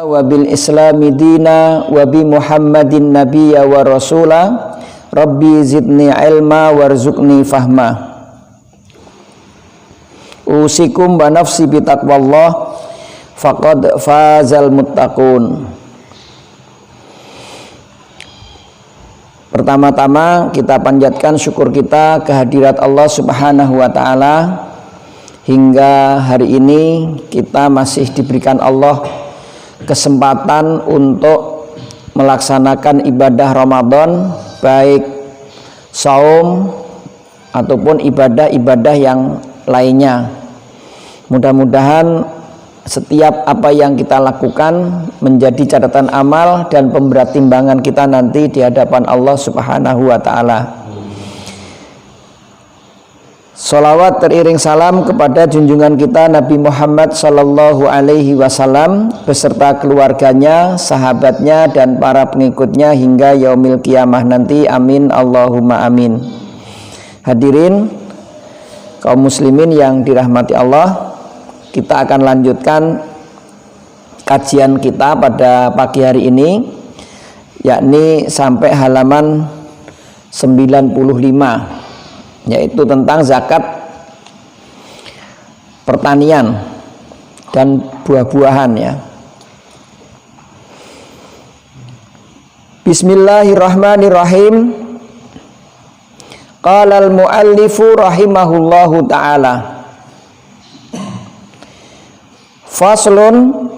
wa bil islami dina wa bi muhammadin nabiyya wa rasula rabbi zidni ilma warzuqni fahma. Usikum wa nafsi bi taqwallah faqad fazal muttaqun. Pertama-tama kita panjatkan syukur kita kehadirat Allah Subhanahu wa taala. Hingga hari ini kita masih diberikan Allah kesempatan untuk melaksanakan ibadah Ramadan, baik saum ataupun ibadah-ibadah yang lainnya. Mudah-mudahan setiap apa yang kita lakukan menjadi catatan amal dan pemberat timbangan kita nanti di hadapan Allah Subhanahu wa taala. Salawat teriring salam kepada junjungan kita Nabi Muhammad sallallahu alaihi wasallam beserta keluarganya, sahabatnya dan para pengikutnya hingga yaumil kiamah nanti. Amin Allahumma amin. Hadirin kaum muslimin yang dirahmati Allah, kita akan lanjutkan kajian kita pada pagi hari ini, yakni sampai halaman 95, yaitu tentang zakat pertanian dan buah-buahan ya. Bismillahirrahmanirrahim. Qala al-muallifu rahimahullahu ta'ala. Faslun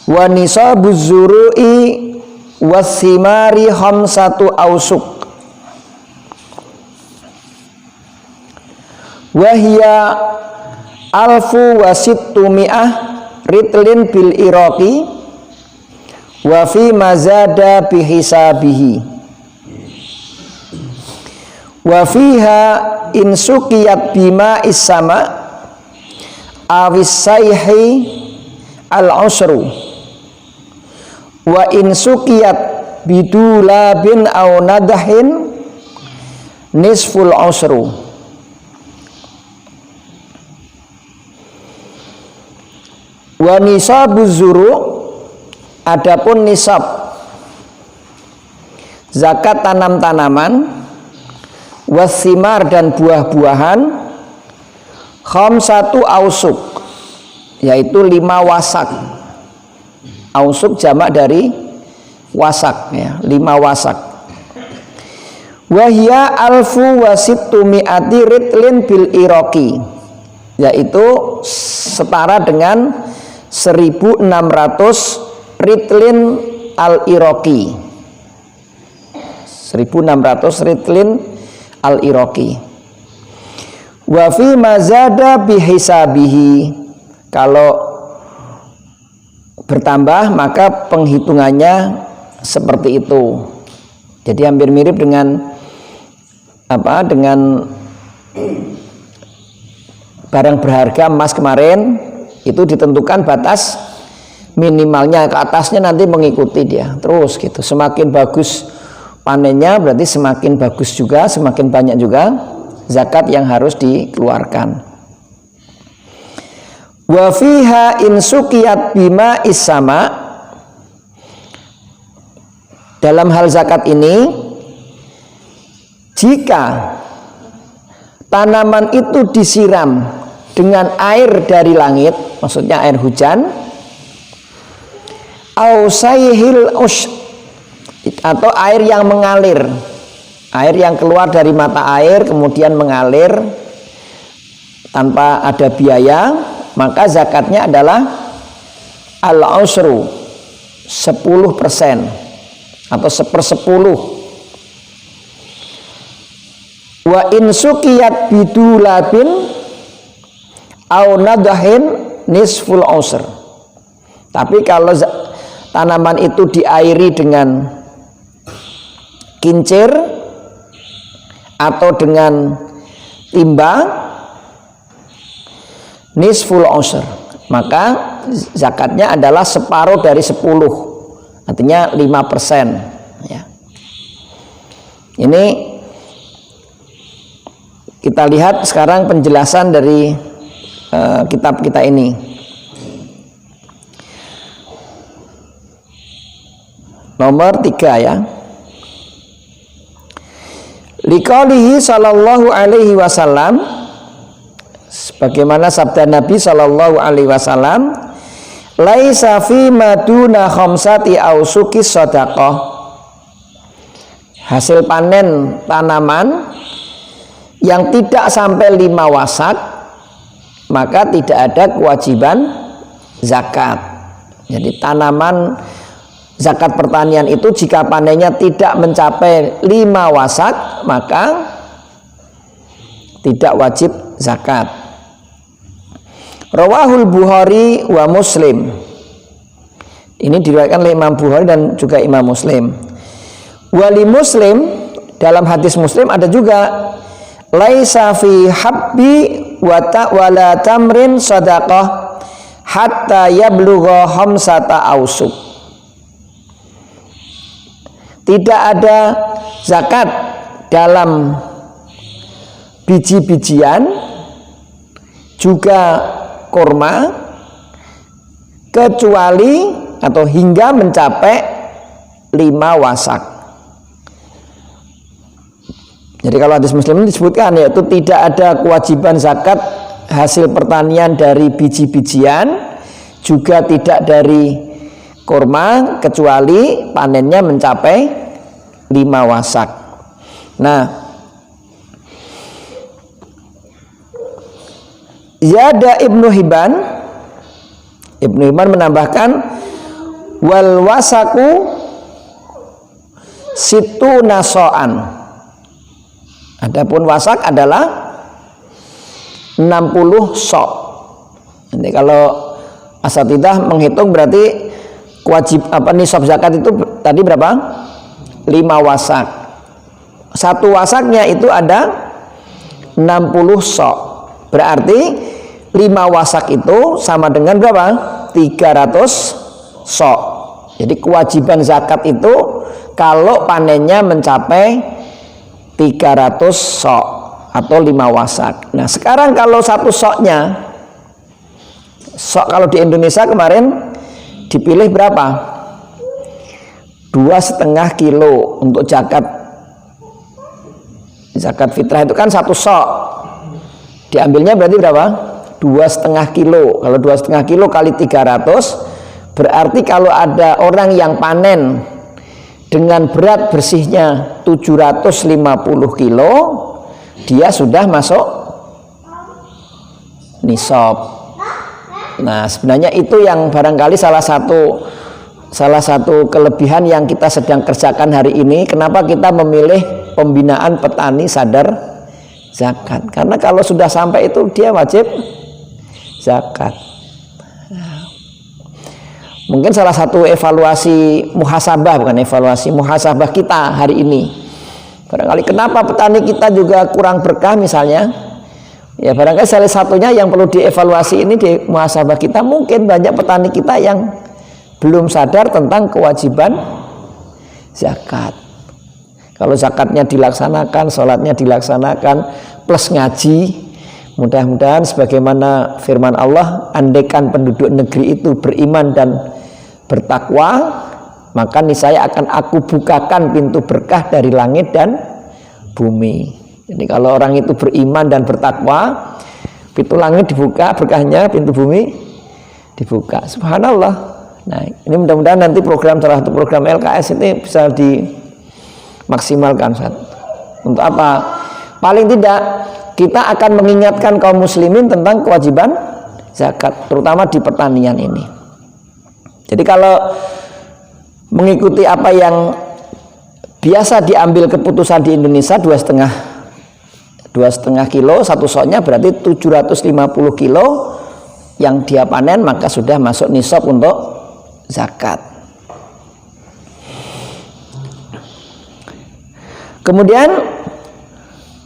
wa nisabuz zuru'i was-simari khamsatu awsuq. Wahia alfu wa sittumi'ah ritlin bil iraqi wa fi mazada bihisabihi wa fiha in sukiyat bima isama awis sayhi al usru wa in sukiyat bidulabin aw nadahin nisful usru. Wa nisabuz zuru, adapun nisab zakat tanam-tanaman, wasimar dan buah-buahan, khamsatu ausuk, yaitu 5 wasak. Ausuk jamak dari wasak ya, 5 wasak. Wahia alfu wasittu mi'ati ritlin bil iraqi, yaitu setara dengan 1600 ritlin al-iraqi. 1600 ritlin al-iraqi. Wa fi mazada bihisabihi, kalau bertambah maka penghitungannya seperti itu. Jadi hampir mirip dengan apa? Dengan barang berharga emas kemarin, itu ditentukan batas minimalnya, ke atasnya nanti mengikuti dia terus gitu. Semakin bagus panennya berarti semakin bagus juga, semakin banyak juga zakat yang harus dikeluarkan. Wa fiha in sukiyat bima isama, dalam hal zakat ini jika tanaman itu disiram dengan air dari langit, maksudnya air hujan, ausayhil ush, atau air yang mengalir, air yang keluar dari mata air kemudian mengalir tanpa ada biaya, maka zakatnya adalah al-usru, 10% atau 1/10. Wa in sukiyat bidulabin au nadahin nisful usr. Tapi kalau tanaman itu diairi dengan kincir atau dengan timba, nisful usr, maka zakatnya adalah separuh dari 10, artinya 5% ya. Ini kita lihat sekarang penjelasan dari kitab kita ini. nomor 3 ya. Liqaulihi sallallahu alaihi wasallam, sebagaimana sabda Nabi sallallahu alaihi wasallam, laisa fi maduna khamsati ausuki shadaqah. Hasil panen tanaman yang tidak sampai 5 wasak maka tidak ada kewajiban zakat. Jadi tanaman zakat pertanian itu jika panennya tidak mencapai 5 wasak maka tidak wajib zakat. Rawahul Bukhari wa Muslim. Ini diriwayatkan oleh Imam Bukhari dan juga Imam Muslim. Wali Muslim, dalam hadis Muslim ada juga laisa fi habbi wala tamrin sadaqah hatta yablugha khamsata ausuk. Tidak ada zakat dalam biji-bijian juga kurma kecuali atau hingga mencapai 5 wasak. Jadi kalau hadis Muslim ini disebutkan yaitu tidak ada kewajiban zakat hasil pertanian dari biji-bijian juga tidak dari kurma kecuali panennya mencapai 5 wasak. Nah, Zada Ibnu Hibban menambahkan wal wasaku situ nasoan. Adapun wasak adalah 60 sok. Jadi kalau asatidah menghitung berarti nisab zakat itu tadi berapa? 5 wasak. Satu wasaknya itu ada 60 sok. Berarti 5 wasak itu sama dengan berapa? 300 sok. Jadi kewajiban zakat itu kalau panennya mencapai 300 sok atau 5 wasak. Nah sekarang kalau satu soknya, sok kalau di Indonesia kemarin dipilih berapa? 2,5 kilo untuk zakat fitrah itu kan satu sok. Diambilnya berarti berapa? 2,5 kilo. Kalau 2,5 kilo kali 300 berarti kalau ada orang yang panen dengan berat bersihnya 750 kilo dia sudah masuk nisab. Nah sebenarnya itu yang barangkali salah satu kelebihan yang kita sedang kerjakan hari ini. Kenapa kita memilih pembinaan petani sadar zakat? Karena kalau sudah sampai itu dia wajib zakat. Mungkin salah satu evaluasi muhasabah kita hari ini. Barangkali kenapa petani kita juga kurang berkah misalnya. Ya barangkali salah satunya yang perlu dievaluasi ini di muhasabah kita. Mungkin banyak petani kita yang belum sadar tentang kewajiban zakat. Kalau zakatnya dilaksanakan, sholatnya dilaksanakan, plus ngaji. Mudah-mudahan sebagaimana firman Allah, andaikan penduduk negeri itu beriman dan bertakwa, maka niscaya akan aku bukakan pintu berkah dari langit dan bumi. Jadi kalau orang itu beriman dan bertakwa, pintu langit dibuka, berkahnya, pintu bumi dibuka. Subhanallah. Nah, ini mudah-mudahan nanti salah satu program LKS ini bisa dimaksimalkan. Untuk apa? Paling tidak kita akan mengingatkan kaum muslimin tentang kewajiban zakat, terutama di pertanian ini. Jadi kalau mengikuti apa yang biasa diambil keputusan di Indonesia 2,5 kilo satu soknya berarti 750 kilo yang dia panen maka sudah masuk nisab untuk zakat. Kemudian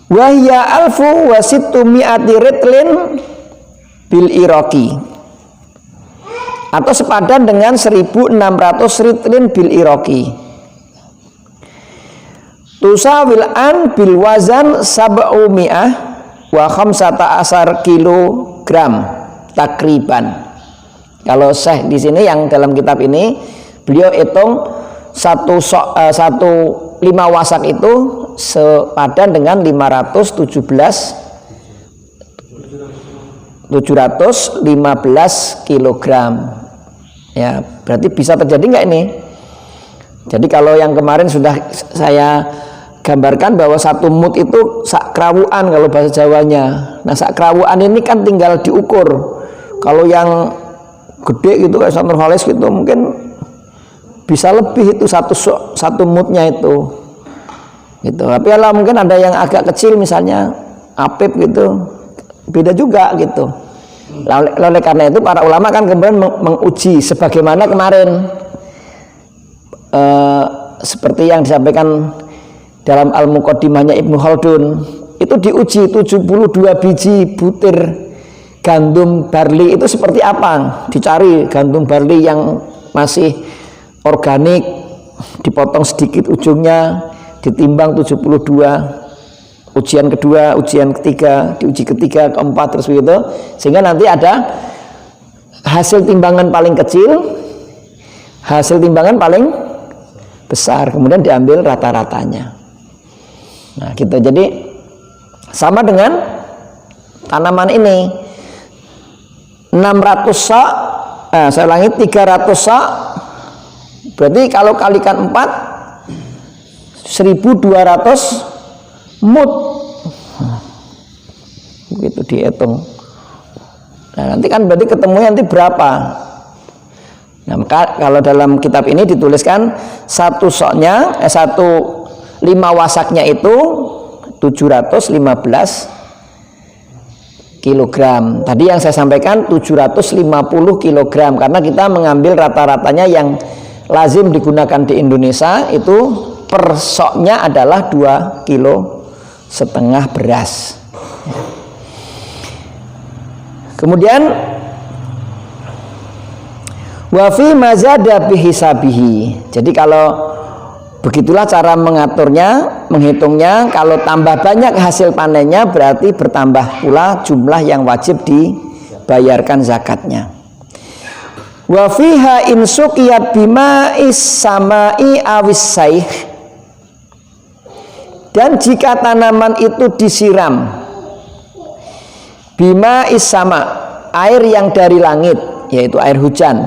wahya alfu wasittu mi'ati ritlin bil iraqi, atau sepadan dengan 1.600 ritlin bil iraqi. Tusawil an bil wazan sab'u mi'ah wa khamsata asar kilogram takriban. Kalau Syekh di sini yang dalam kitab ini beliau hitung satu 5 wasak itu sepadan dengan 715 kilogram. Ya, berarti bisa terjadi nggak ini? Jadi kalau yang kemarin sudah saya gambarkan bahwa 1 mut itu sak krawuan kalau bahasa Jawanya. Nah, sak krawuan ini kan tinggal diukur. Kalau yang gede gitu kayak Nurholis gitu mungkin bisa lebih itu satu mutnya itu. Gitu. Tapi kalau mungkin ada yang agak kecil misalnya apip gitu, beda juga gitu. Oleh karena itu para ulama kan kemudian menguji sebagaimana kemarin seperti yang disampaikan dalam Al-Muqaddimahnya Ibnu Khaldun, itu diuji 72 biji butir gandum barley itu seperti apa, dicari gandum barley yang masih organik, dipotong sedikit ujungnya, ditimbang 72, ujian kedua, ujian ketiga, diuji ketiga, keempat, terus begitu, sehingga nanti ada hasil timbangan paling kecil, hasil timbangan paling besar, kemudian diambil rata-ratanya. Nah gitu, jadi sama dengan tanaman ini 600 sak, saya ulangi 300 sak, berarti kalau kalikan 4 1200 mut, begitu dihitung. Nah nanti kan berarti ketemunya nanti berapa. Nah maka kalau dalam kitab ini dituliskan satu soknya, 5 wasaknya itu 715 kilogram. Tadi yang saya sampaikan 750 kilogram karena kita mengambil rata-ratanya yang lazim digunakan di Indonesia itu per soknya adalah 2,5 kilo beras. Kemudian wa fi mazada bihisabihi. Jadi kalau begitulah cara mengaturnya, menghitungnya. Kalau tambah banyak hasil panennya berarti bertambah pula jumlah yang wajib dibayarkan zakatnya. Wa fiha in suqiyat bima'is samai awis saih. Dan jika tanaman itu disiram bima'is sama, air yang dari langit, yaitu air hujan,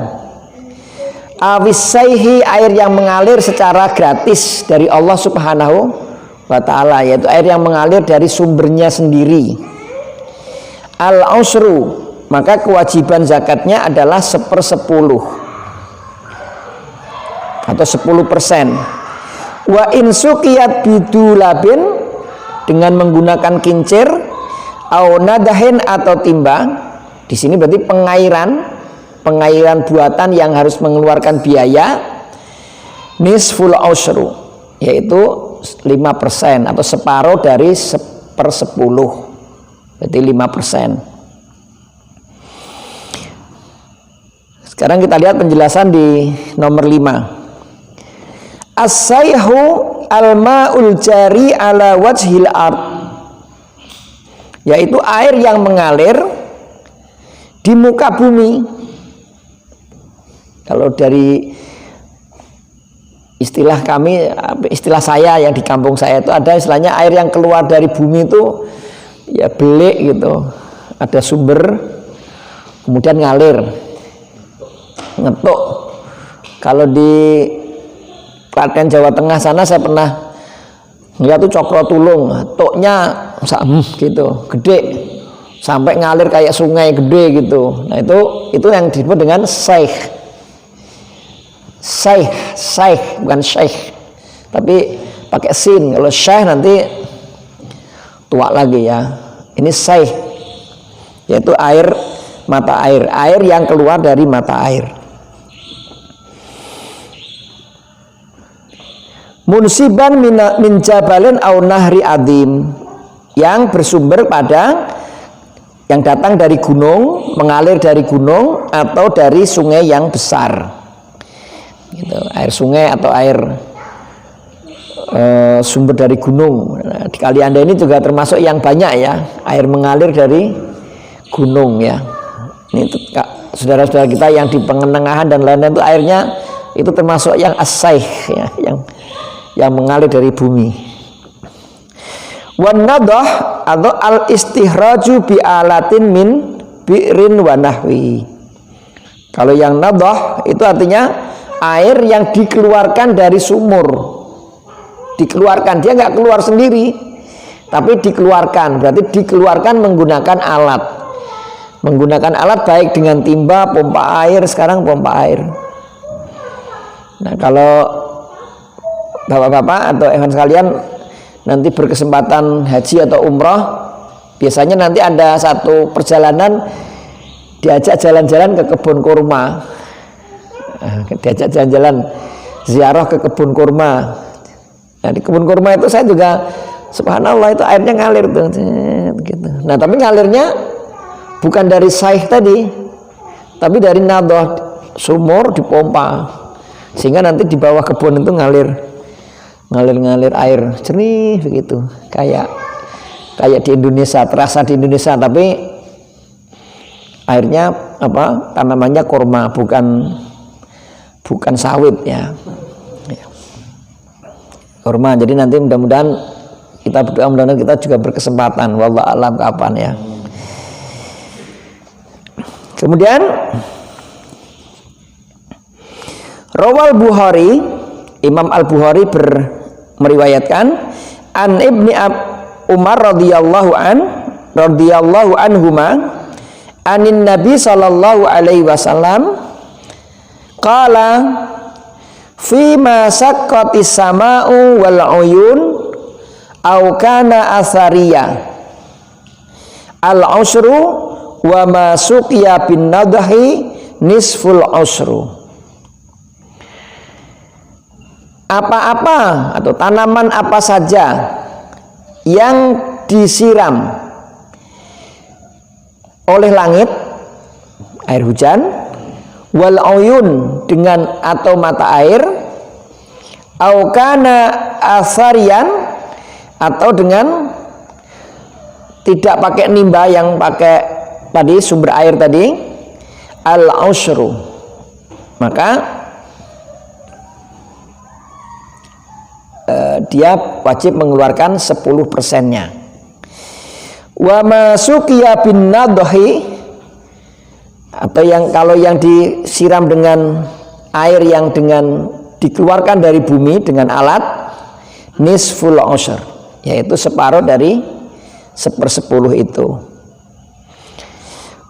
awis saihi, air yang mengalir secara gratis dari Allah Subhanahu wa ta'ala, yaitu air yang mengalir dari sumbernya sendiri, al-usru, maka kewajiban zakatnya adalah 1/10 atau 10%. Wa in suqiyat bidulabin, dengan menggunakan kincir, au nadahin atau timba. Di sini berarti pengairan buatan yang harus mengeluarkan biaya, nisful usru, yaitu 5% atau separuh dari 1/10, berarti 5%. Sekarang kita lihat penjelasan di nomor 5. As-sayhu al-ma'ul jari ala wajhil ard, yaitu air yang mengalir di muka bumi. Kalau dari istilah kami, istilah saya yang di kampung saya itu ada istilahnya air yang keluar dari bumi itu ya belik gitu, ada sumber kemudian ngalir, ngetuk. Kalau di Klaten Jawa Tengah sana saya pernah lihat tuh Cokro Tulung, tuknya gitu gede sampai ngalir kayak sungai gede gitu. Nah itu yang disebut dengan saih, bukan syekh, tapi pakai sin. Kalau syekh nanti tua lagi ya. Ini saih, yaitu air, mata air, air yang keluar dari mata air. Munsiban min jabalin au nahri adim, yang bersumber pada, yang datang dari gunung, mengalir dari gunung atau dari sungai yang besar gitu. Air sungai atau air sumber dari gunung. Nah, di Kali Anda ini juga termasuk yang banyak ya, air mengalir dari gunung ya. Ini saudara-saudara kita yang di pengenengahan dan lain-lain itu airnya itu termasuk yang as-saih ya, yang mengalir dari bumi. Wan nadah atau al-istihraju bi alatin min bi'rin wa nahwi. Kalau yang nadah itu artinya air yang dikeluarkan dari sumur. Dikeluarkan, dia nggak keluar sendiri, tapi dikeluarkan, berarti dikeluarkan menggunakan alat. Menggunakan alat baik dengan timba, pompa air, sekarang pompa air. Nah, kalau bapak-bapak atau ikhwan sekalian nanti berkesempatan haji atau umroh, biasanya nanti ada satu perjalanan diajak jalan-jalan ke kebun kurma. Diajak jalan-jalan ziarah ke kebun kurma. Nah, di kebun kurma itu saya juga subhanallah itu airnya ngalir tuh gitu. Nah, tapi ngalirnya bukan dari saih tadi, tapi dari nadah, sumur dipompa, sehingga nanti di bawah kebun itu ngalir air jernih begitu, kayak di Indonesia, terasa di Indonesia, tapi airnya apa tanamannya kurma, bukan sawit ya. Kurma. Jadi nanti mudah-mudahan kita berdoa, mudah-mudahan kita juga berkesempatan, wallahu alam kapan ya. Kemudian Rawal Bukhari, Imam Al-Bukhari meriwayatkan an Ibni Umar radhiyallahu anhuma anin Nabi sallallahu alaihi wasallam qala fima saqqatis sama'u wal uyun au kana asariya al usru wa ma suqiya bin nadhi nisful usru. Apa-apa atau tanaman apa saja yang disiram oleh langit, air hujan, wal uyun dengan atau mata air, au kana asarian atau dengan tidak pakai nimba, yang pakai tadi sumber air tadi, al usru, maka dia wajib mengeluarkan 10%-nya. Wa masuqiya bin nadhi, atau yang kalau yang disiram dengan air yang dengan dikeluarkan dari bumi dengan alat, nisful ushr, yaitu separuh dari 1/10 itu.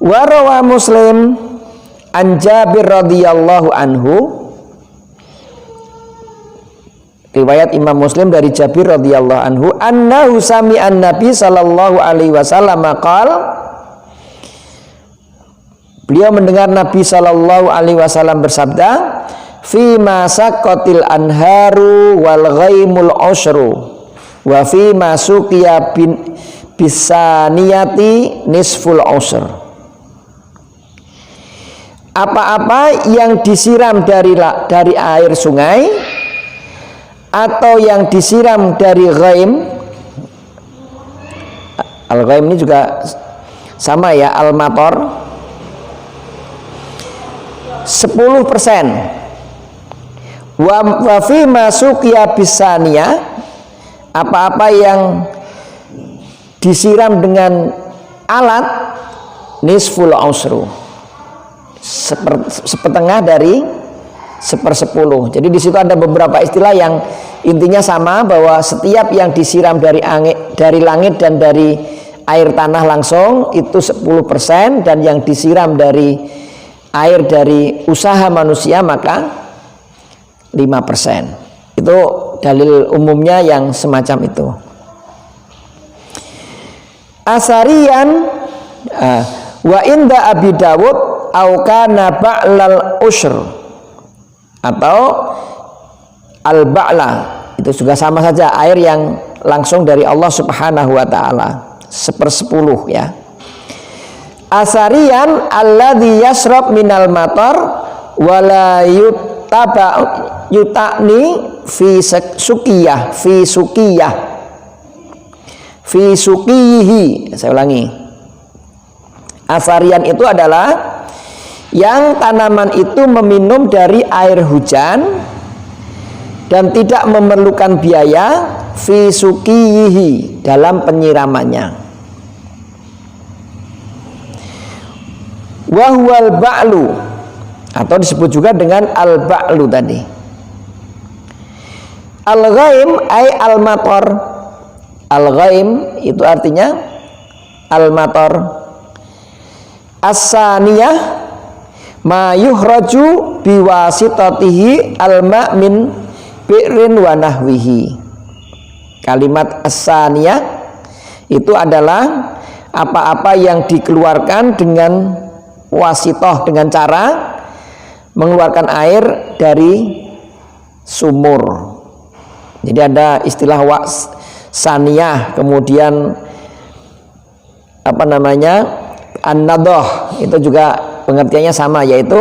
Wa rawa Muslim an Jabir radhiyallahu anhu, riwayat Imam Muslim dari Jabir radhiyallahu anhu, annahu sami'an Nabi sallallahu alaihi wasallam qala, beliau mendengar Nabi sallallahu alaihi wasallam bersabda, fi ma saqqatil anharu wal ghaimul usru wa fi ma suqiya bisaniyati nisful usr. Apa-apa yang disiram dari air sungai atau yang disiram dari ghaim, al-ghaim ini juga sama ya, al-mator, 10%. Wa fi masuqiya bisaniyah, apa-apa yang disiram dengan alat, nisful usru, setengah dari 1/10. Jadi di situ ada beberapa istilah yang intinya sama, bahwa setiap yang disiram dari langit dan dari air tanah langsung itu 10%, dan yang disiram dari air dari usaha manusia maka 5%. Itu dalil umumnya yang semacam itu. Asarian wa inda Abi Dawud au kana ba'lal ushr, atau al-ba'la, itu juga sama saja, air yang langsung dari Allah Subhanahu wa taala, 1/10 ya. Asarian alladzi yasrab minal matar wala yutani fi sukiyah fi sukihi. Saya ulangi, asarian itu adalah yang tanaman itu meminum dari air hujan dan tidak memerlukan biaya fi suqiyihi, dalam penyiramannya. Wa huwal ba'lu, atau disebut juga dengan al-ba'lu tadi. Al-ghaim ay al-matar. Al-ghaim itu artinya al-matar. As-saniyah ma yuhraju biwasitatihi al-ma' min bi'rin wa nahwihi. Kalimat as-saniyah itu adalah apa-apa yang dikeluarkan dengan wasitoh, dengan cara mengeluarkan air dari sumur. Jadi ada istilah saniyah, kemudian apa namanya, an-nadoh, itu juga pengertiannya sama, yaitu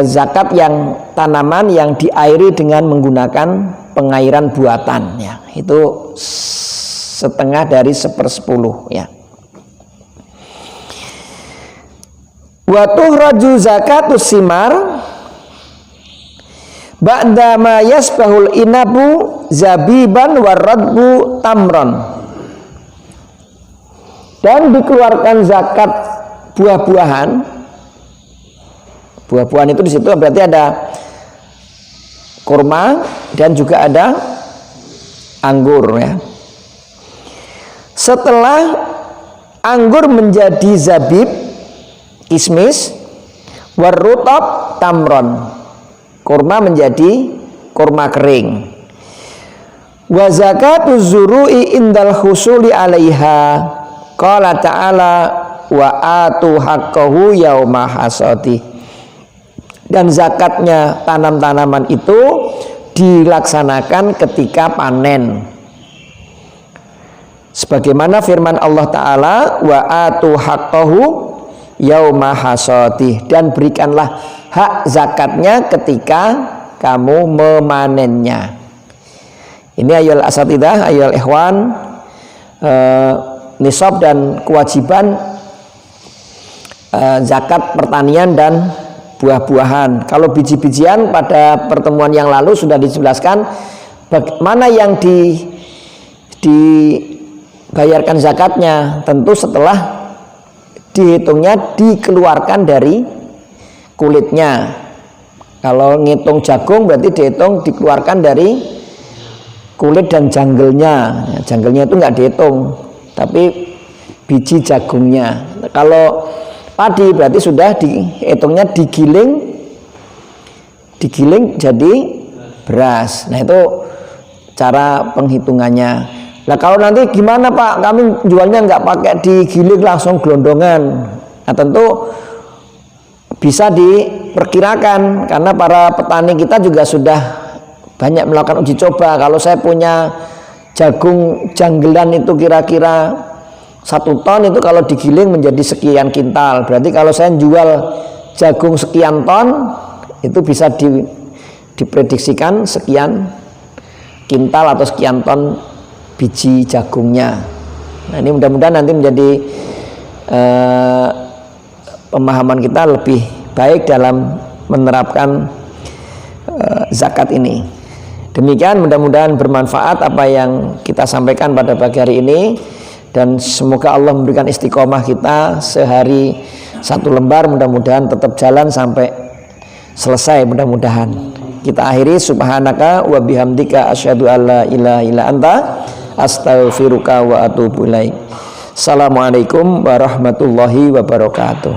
zakat yang tanaman yang diairi dengan menggunakan pengairan buatan, ya, itu setengah dari 1/10, ya. Wa tuhraju zakatus simar ba'da ma yasbahul inabu zabiban waradbu tamron. Dan dikeluarkan zakat buah-buahan. Buah-buahan itu di situ berarti ada kurma dan juga ada anggur, ya. Setelah anggur menjadi zabib, kismis, warutab tamron, kurma menjadi kurma kering. Wa zakatuz zuru'i indal husuli 'alaiha, qala ta'ala wa atu haqqahu yauma hasadi. Dan zakatnya tanam-tanaman itu dilaksanakan ketika panen, sebagaimana firman Allah Ta'ala, wa atu haqqahu yauma hasadi, dan berikanlah hak zakatnya ketika kamu memanennya. Ini ayol asatidah, ayol ikhwan, nisab dan kewajiban zakat pertanian dan buah-buahan. Kalau biji-bijian pada pertemuan yang lalu sudah dijelaskan bagaimana yang dibayarkan zakatnya. Tentu setelah dihitungnya dikeluarkan dari kulitnya. Kalau ngitung jagung berarti dihitung dikeluarkan dari kulit dan janggelnya. Janggelnya itu nggak dihitung, tapi biji jagungnya. Kalau padi berarti sudah dihitungnya digiling jadi beras. Nah, itu cara penghitungannya. Nah, kalau nanti gimana Pak, kami jualnya nggak pakai digiling langsung gelondongan. Nah, tentu bisa diperkirakan karena para petani kita juga sudah banyak melakukan uji coba. Kalau saya punya jagung janggelan itu kira-kira 1 ton, itu kalau digiling menjadi sekian kintal. Berarti kalau saya jual jagung sekian ton, itu bisa diprediksikan sekian kintal atau sekian ton biji jagungnya. Nah, ini mudah-mudahan nanti menjadi pemahaman kita lebih baik dalam menerapkan zakat ini. Demikian, mudah-mudahan bermanfaat apa yang kita sampaikan pada pagi hari ini. Dan semoga Allah memberikan istiqomah kita sehari 1 lembar, mudah-mudahan tetap jalan sampai selesai, mudah-mudahan. Kita akhiri, subhanaka wa bihamdika asyhadu alla ilaha illa anta astaghfiruka wa atubu ilaik. Assalamualaikum warahmatullahi wabarakatuh.